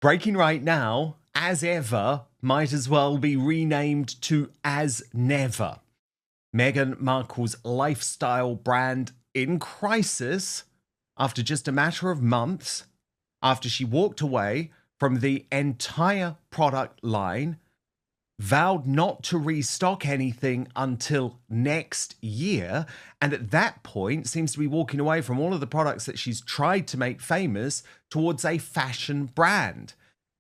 Breaking right now, as ever, might as well be renamed to as never. Meghan Markle's lifestyle brand in crisis after just a matter of months after she walked away from the entire product line, vowed not to restock anything until next year, and at that point seems to be walking away from all of the products that she's tried to make famous towards a fashion brand.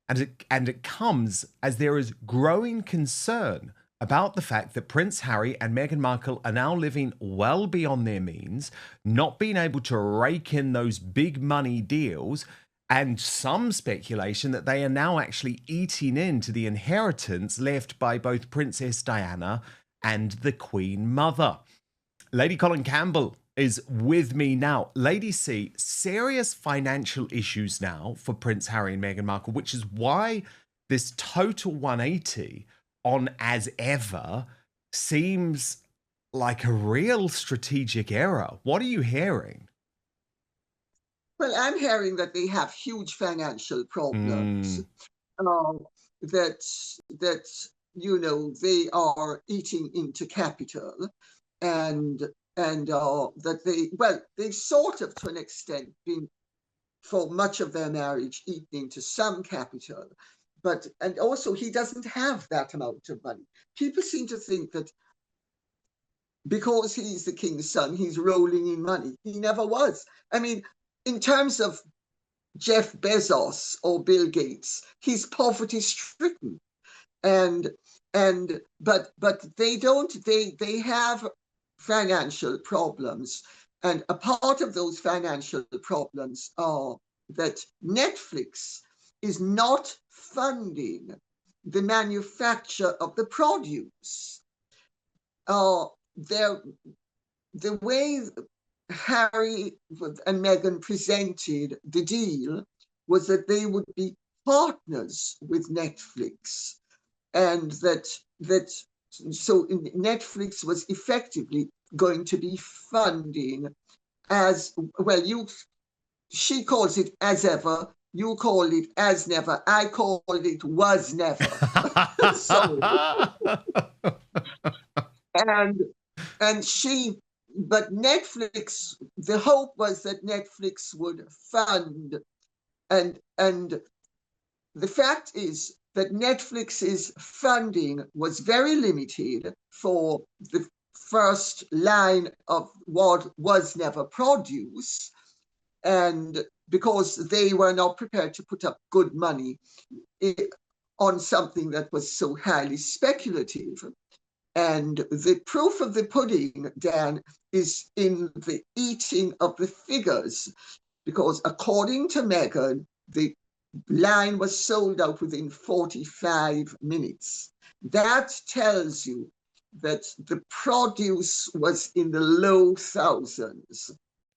And it comes as there is growing concern about the fact that Prince Harry and Meghan Markle are now living well beyond their means, not being able to rake in those big money deals, and some speculation that they are now actually eating into the inheritance left by both Princess Diana and the Queen Mother. Lady Colin Campbell is with me now. Lady C, serious financial issues now for Prince Harry and Meghan Markle, which is why this total 180 on as ever seems like a real strategic error. What are you hearing? Well, I'm hearing that they have huge financial problems. That they are eating into capital, and that they've sort of, to an extent, been for much of their marriage eating into some capital, and also he doesn't have that amount of money. People seem to think that because he's the king's son, he's rolling in money. He never was. I mean, in terms of Jeff Bezos or Bill Gates, he's poverty stricken, but they have financial problems, and a part of those financial problems are that Netflix is not funding the manufacture of the produce. The way Harry and Meghan presented the deal was that they would be partners with Netflix, and so Netflix was effectively going to be funding as well. She calls it as ever, you call it as never, I call it was never. But Netflix, the hope was that Netflix would fund, and the fact is that Netflix's funding was very limited for the first line of what was never produce, and because they were not prepared to put up good money on something that was so highly speculative. And the proof of the pudding, Dan, is in the eating of the figures, because according to Meghan, the line was sold out within 45 minutes. That tells you that the produce was in the low thousands.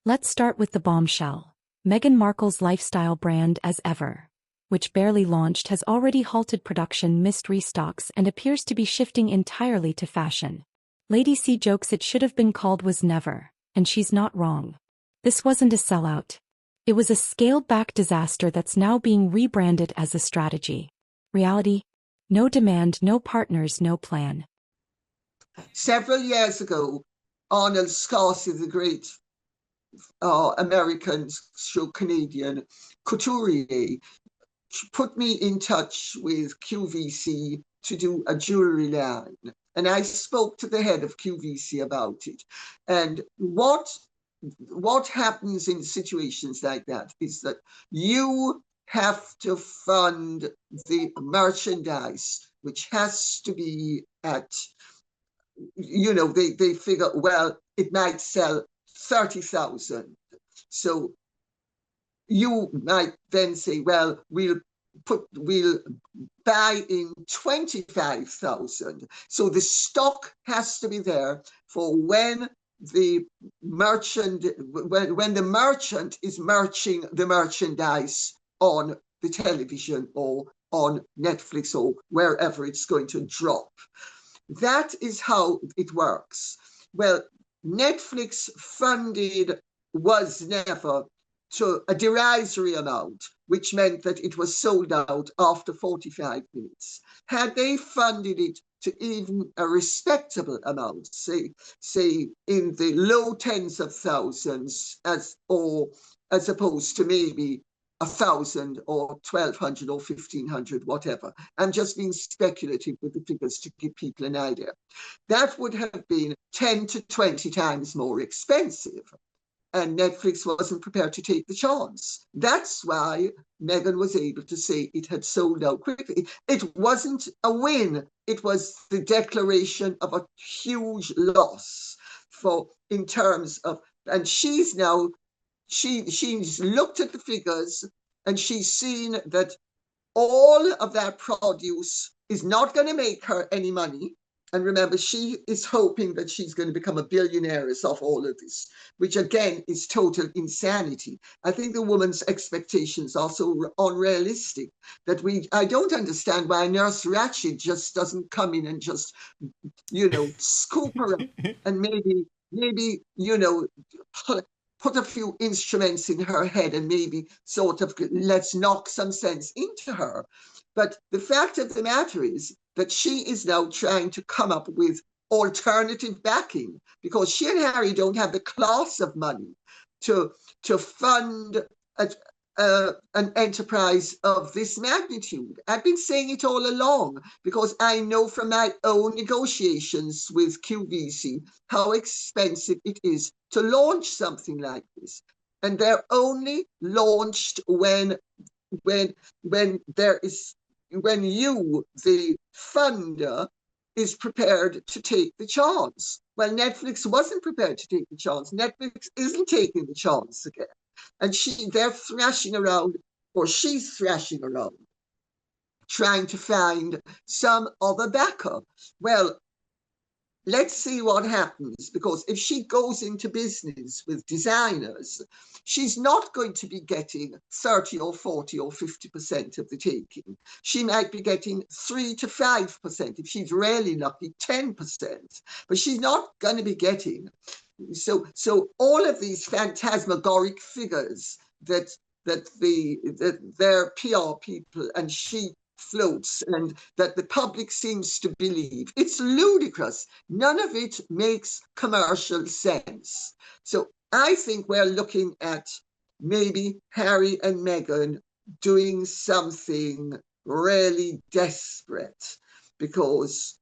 Let's start with the bombshell. Meghan Markle's lifestyle brand as ever, which barely launched, has already halted production, missed restocks, and appears to be shifting entirely to fashion. Lady C jokes it should have been called was never, and she's not wrong. This wasn't a sellout. It was a scaled-back disaster that's now being rebranded as a strategy. Reality? No demand, no partners, no plan. Several years ago, Arnold Scarcy, the great American, Canadian couturier, put me in touch with QVC to do a jewelry line. And I spoke to the head of QVC about it. And what happens in situations like that is that you have to fund the merchandise, which has to be at, they figure, well, it might sell 30,000. So you might then say, well, we'll buy in 25,000. So the stock has to be there for when the merchant is merching the merchandise on the television or on Netflix or wherever it's going to drop. That is how it works. Well, Netflix funded Was Never to a derisory amount, which meant that it was sold out after 45 minutes. Had they funded it to even a respectable amount, say in the low tens of thousands, as opposed to maybe 1,000 or 1,200 or 1,500, whatever. I'm just being speculative with the figures to give people an idea. That would have been 10 to 20 times more expensive. And Netflix wasn't prepared to take the chance. That's why Meghan was able to say it had sold out quickly. It wasn't a win. It was the declaration of a huge loss in terms of, and she's now, she's looked at the figures and she's seen that all of that produce is not going to make her any money. And remember, she is hoping that she's going to become a billionaire off all of this, which again is total insanity. I think the woman's expectations are so unrealistic that I don't understand why Nurse Ratched just doesn't come in and just, scoop her up and maybe, put a few instruments in her head and maybe sort of let's knock some sense into her. But the fact of the matter is that she is now trying to come up with alternative backing because she and Harry don't have the class of money to fund an enterprise of this magnitude. I've been saying it all along because I know from my own negotiations with QVC how expensive it is to launch something like this. And they're only launched when you, the funder, is prepared to take the chance. Well, Netflix wasn't prepared to take the chance. Netflix isn't taking the chance again. And they're thrashing around, or she's thrashing around, trying to find some other backer. Well, let's see what happens, because if she goes into business with designers, she's not going to be getting 30 or 40 or 50% of the taking. She might be getting 3 to 5%. If she's really lucky, 10%. But she's not going to be getting. So all of these phantasmagoric figures that their PR people and she floats and that the public seems to believe, it's ludicrous. None of it makes commercial sense. So I think we're looking at maybe Harry and Meghan doing something really desperate because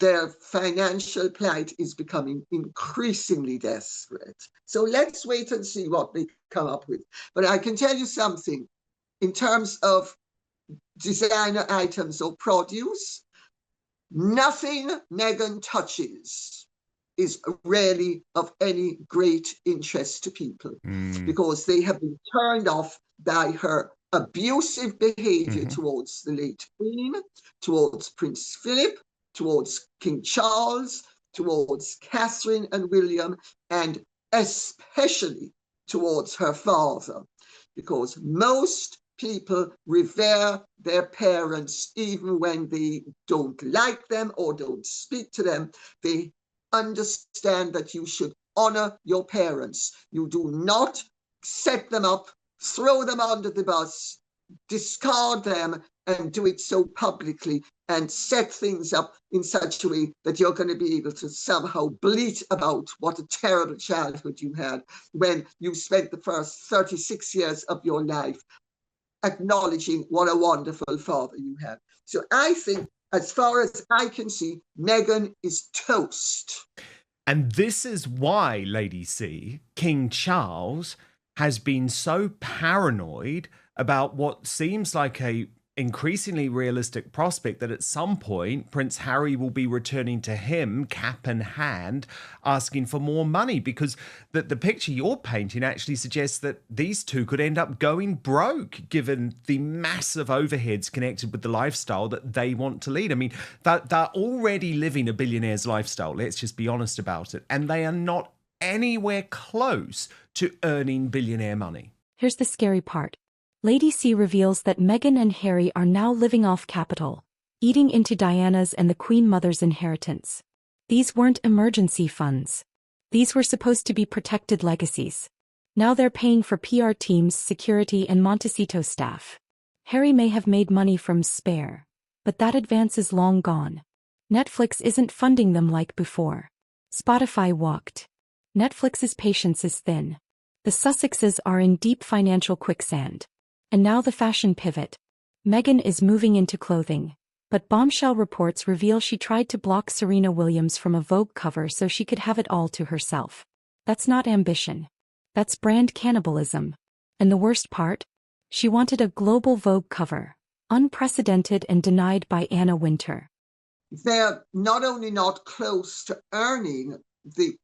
their financial plight is becoming increasingly desperate. So let's wait and see what they come up with. But I can tell you something, in terms of designer items or produce, nothing Meghan touches is really of any great interest to people because they have been turned off by her abusive behavior towards the late Queen, towards Prince Philip, towards King Charles, towards Catherine and William, and especially towards her father, because most people revere their parents even when they don't like them or don't speak to them. They understand that you should honor your parents. You do not set them up, throw them under the bus, discard them, and do it so publicly and set things up in such a way that you're going to be able to somehow bleat about what a terrible childhood you had when you spent the first 36 years of your life acknowledging what a wonderful father you had. So I think, as far as I can see, Meghan is toast. And this is why, Lady C, King Charles has been so paranoid about what seems like a increasingly realistic prospect that at some point Prince Harry will be returning to him cap in hand asking for more money, because the picture you're painting actually suggests that these two could end up going broke given the massive overheads connected with the lifestyle that they want to lead. I mean, they're already living a billionaire's lifestyle, let's just be honest about it, and they are not anywhere close to earning billionaire money. Here's the scary part. Lady C reveals that Meghan and Harry are now living off capital, eating into Diana's and the Queen Mother's inheritance. These weren't emergency funds. These were supposed to be protected legacies. Now they're paying for PR teams, security, and Montecito staff. Harry may have made money from Spare, but that advance is long gone. Netflix isn't funding them like before. Spotify walked. Netflix's patience is thin. The Sussexes are in deep financial quicksand. And now the fashion pivot. Meghan is moving into clothing. But bombshell reports reveal she tried to block Serena Williams from a Vogue cover so she could have it all to herself. That's not ambition. That's brand cannibalism. And the worst part? She wanted a global Vogue cover. Unprecedented and denied by Anna Wintour. They're not only not close to earning the...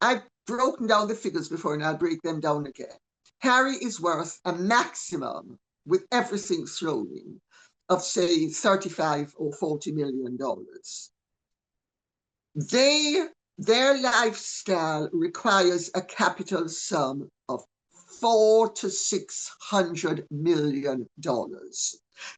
I've broken down the figures before and I'll break them down again. Harry is worth a maximum, with everything thrown in, of say 35 or 40 million dollars. Their lifestyle requires a capital sum of $400 to $600 million.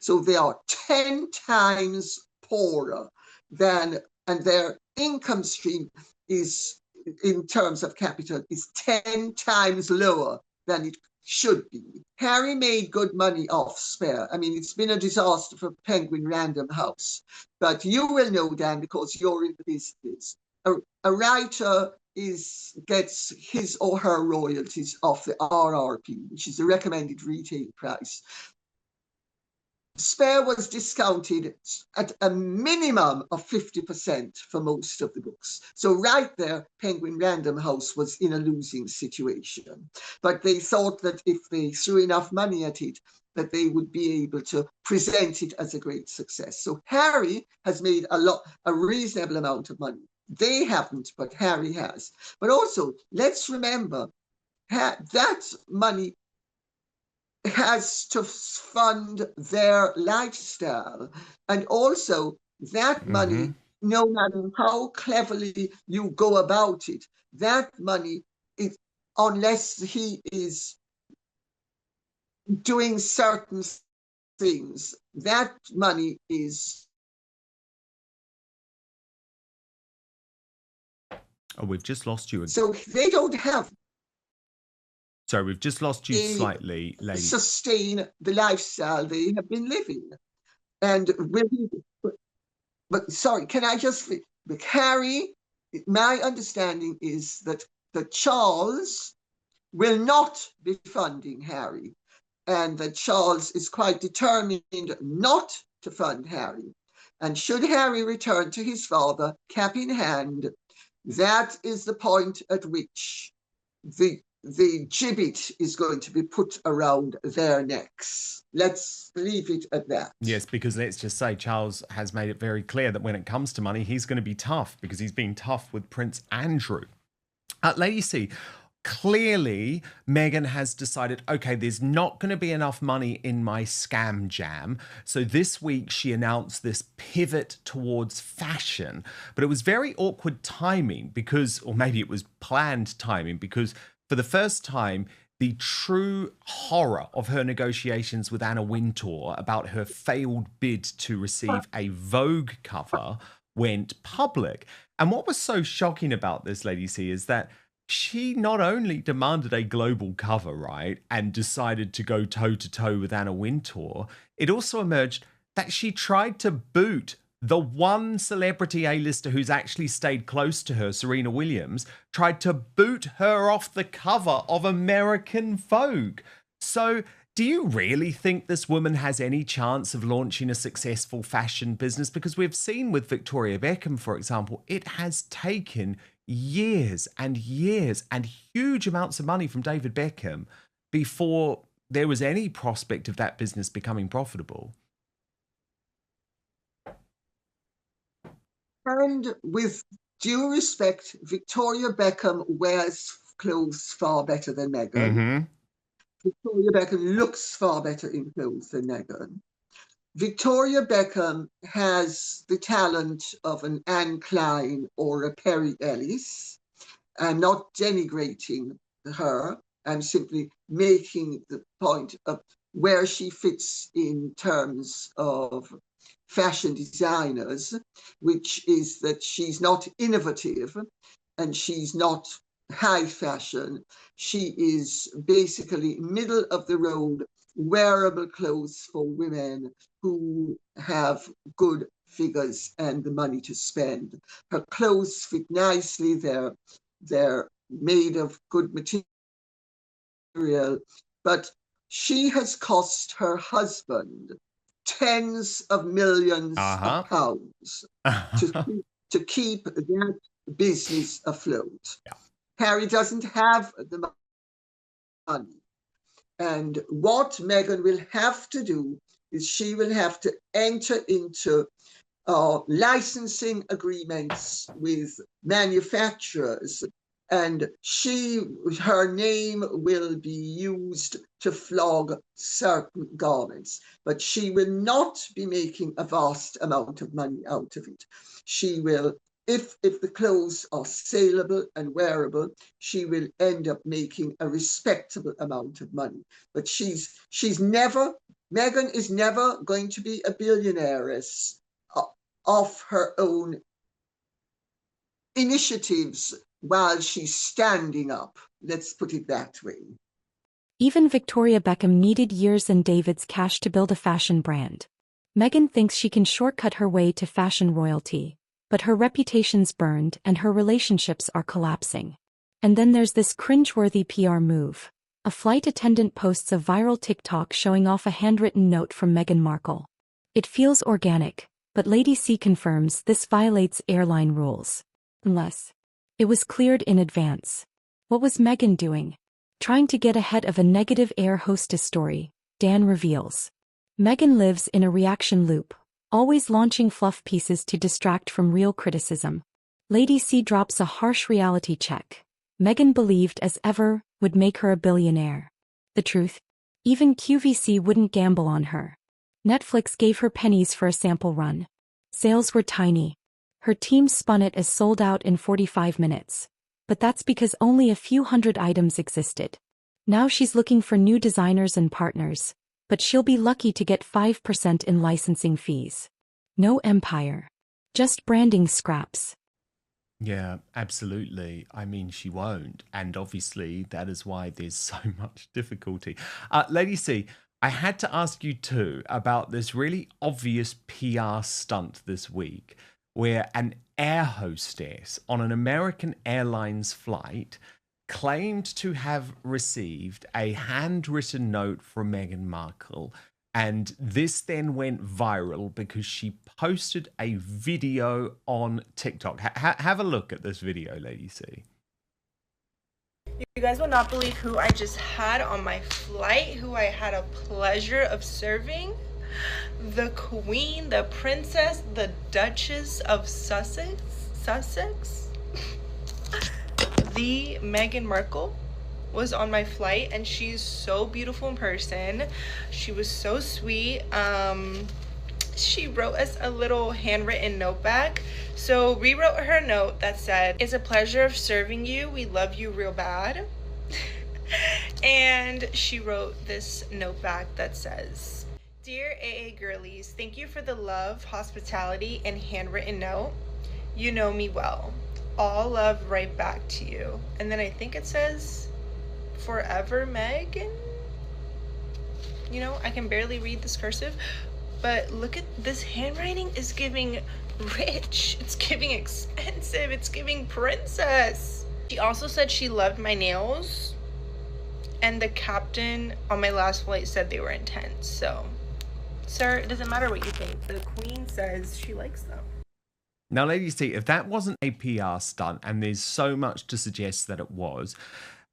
So they are 10 times poorer than, and their income stream is, in terms of capital, is 10 times lower than it should be. Harry made good money off Spare. I mean, it's been a disaster for Penguin Random House, but you will know, Dan, because you're in the business. A writer gets his or her royalties off the RRP, which is the recommended retail price. Spare was discounted at a minimum of 50% for most of the books. So right there, Penguin Random House was in a losing situation. But they thought that if they threw enough money at it, that they would be able to present it as a great success. So Harry has made a reasonable amount of money. They haven't, but Harry has. But also, let's remember that money has to fund their lifestyle. And also that money, no matter how cleverly you go about it, that money, unless he is doing certain things, that money is... Oh, we've just lost you. So they don't have... Sorry, we've just lost you slightly, lady. Sustain the lifestyle they have been living. And but sorry, can I just... Harry, my understanding is that Charles will not be funding Harry, and that Charles is quite determined not to fund Harry. And should Harry return to his father, cap in hand, that is the point at which the gibbet is going to be put around their necks. Let's leave it at that. Yes, because let's just say Charles has made it very clear that when it comes to money, he's going to be tough because he's been tough with Prince Andrew. Lady C, clearly Meghan has decided, okay, there's not going to be enough money in my scam jam. So this week she announced this pivot towards fashion, but it was very awkward timing because, or maybe it was planned timing, because for the first time, the true horror of her negotiations with Anna Wintour about her failed bid to receive a Vogue cover went public. And what was so shocking about this, Lady C, is that she not only demanded a global cover, right, and decided to go toe-to-toe with Anna Wintour, it also emerged that she tried to boot the one celebrity A-lister who's actually stayed close to her, Serena Williams, tried to boot her off the cover of American Vogue. So do you really think this woman has any chance of launching a successful fashion business? Because we've seen with Victoria Beckham, for example, it has taken years and years and huge amounts of money from David Beckham before there was any prospect of that business becoming profitable. And with due respect, Victoria Beckham wears clothes far better than Meghan. Victoria Beckham looks far better in clothes than Meghan. Victoria Beckham has the talent of an Anne Klein or a Perry Ellis. I'm not denigrating her. I'm simply making the point of where she fits in terms of fashion designers, which is that she's not innovative and she's not high fashion. She is basically middle of the road, wearable clothes for women who have good figures and the money to spend. Her clothes fit nicely. They're made of good material, but she has cost her husband tens of millions of pounds to keep that business afloat. Yeah. Harry doesn't have the money. And what Meghan will have to do is she will have to enter into licensing agreements with manufacturers, and her name will be used to flog certain garments, but she will not be making a vast amount of money out of it. She will, if the clothes are saleable and wearable, she will end up making a respectable amount of money. But Meghan is never going to be a billionairess of her own initiatives while she's standing up. Let's put it that way. Even Victoria Beckham needed years and David's cash to build a fashion brand. Meghan thinks she can shortcut her way to fashion royalty, but her reputation's burned and her relationships are collapsing. And then there's this cringeworthy PR move. A flight attendant posts a viral TikTok showing off a handwritten note from Meghan Markle. It feels organic, but Lady C confirms this violates airline rules. Unless it was cleared in advance. What was Meghan doing? Trying to get ahead of a negative air hostess story, Dan reveals. Meghan lives in a reaction loop, always launching fluff pieces to distract from real criticism. Lady C drops a harsh reality check. Meghan believed as ever would make her a billionaire. The truth? Even QVC wouldn't gamble on her. Netflix gave her pennies for a sample run. Sales were tiny. Her team spun it as sold out in 45 minutes. But that's because only a few hundred items existed. Now she's looking for new designers and partners, but she'll be lucky to get 5% in licensing fees. No empire. Just branding scraps. Yeah, absolutely. I mean, she won't. And obviously, that is why there's so much difficulty. Lady C, I had to ask you too about this really obvious PR stunt this week, where an air hostess on an American Airlines flight claimed to have received a handwritten note from Meghan Markle, and this then went viral because she posted a video on TikTok. Have a look at this video, Lady C. You guys will not believe who I just had on my flight, who I had a pleasure of serving. The Queen, the Princess, the Duchess of Sussex, the Meghan Markle was on my flight, and she's so beautiful in person. She was so sweet. She wrote us a little handwritten note back. So rewrote her note that said, "It's a pleasure of serving you. We love you real bad." And she wrote this note back that says, "Dear AA girlies, thank you for the love, hospitality, and handwritten note. You know me well. All love right back to you." And then I think it says, "Forever, Meghan." You know, I can barely read this cursive, but look at this handwriting is giving rich. It's giving expensive. It's giving princess. She also said she loved my nails, and the captain on my last flight said they were intense. So, sir, it doesn't matter what you think. The Queen says she likes them. Now, ladies, see, if that wasn't a PR stunt, and there's so much to suggest that it was,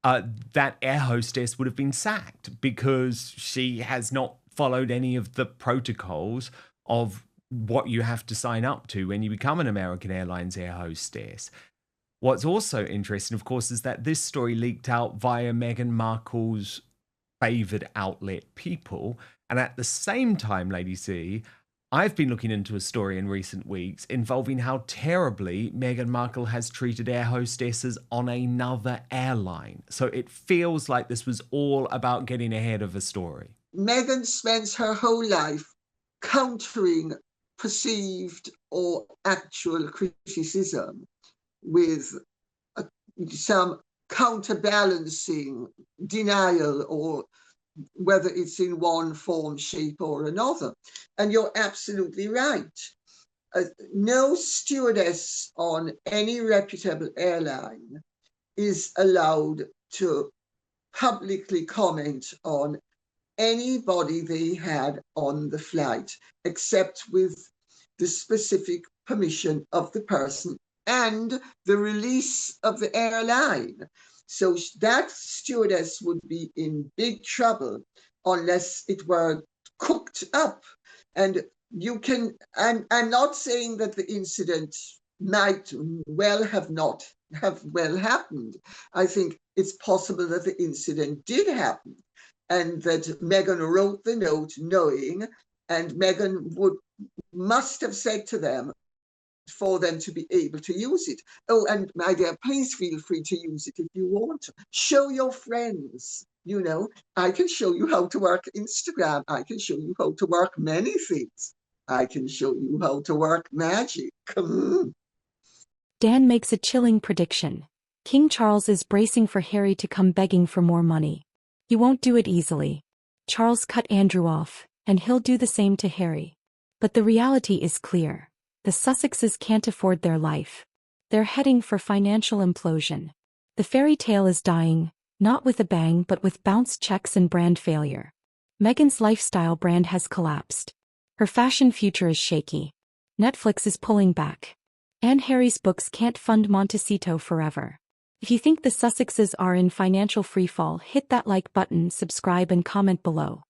that air hostess would have been sacked because she has not followed any of the protocols of what you have to sign up to when you become an American Airlines air hostess. What's also interesting, of course, is that this story leaked out via Meghan Markle's favoured outlet, People. And at the same time, Lady C, I've been looking into a story in recent weeks involving how terribly Meghan Markle has treated air hostesses on another airline. So it feels like this was all about getting ahead of a story. Meghan spends her whole life countering perceived or actual criticism with some counterbalancing denial, or whether it's in one form, shape, or another. And you're absolutely right. No stewardess on any reputable airline is allowed to publicly comment on anybody they had on the flight, except with the specific permission of the person and the release of the airline. So that stewardess would be in big trouble unless it were cooked up. And you can, I'm not saying that the incident might well have not have well happened. I think it's possible that the incident did happen, and that Meghan wrote the note knowing, and Meghan must have said to them for them to be able to use it. Oh, and my dear, please feel free to use it if you want to. Show your friends. You know, I can show you how to work Instagram. I can show you how to work many things. I can show you how to work magic. Dan makes a chilling prediction. King Charles is bracing for Harry to come begging for more money. He won't do it easily. Charles cut Andrew off, and he'll do the same to Harry. But the reality is clear. The Sussexes can't afford their life. They're heading for financial implosion. The fairy tale is dying, not with a bang but with bounced checks and brand failure. Meghan's lifestyle brand has collapsed. Her fashion future is shaky. Netflix is pulling back. And Harry's books can't fund Montecito forever. If you think the Sussexes are in financial freefall, hit that like button, subscribe and comment below.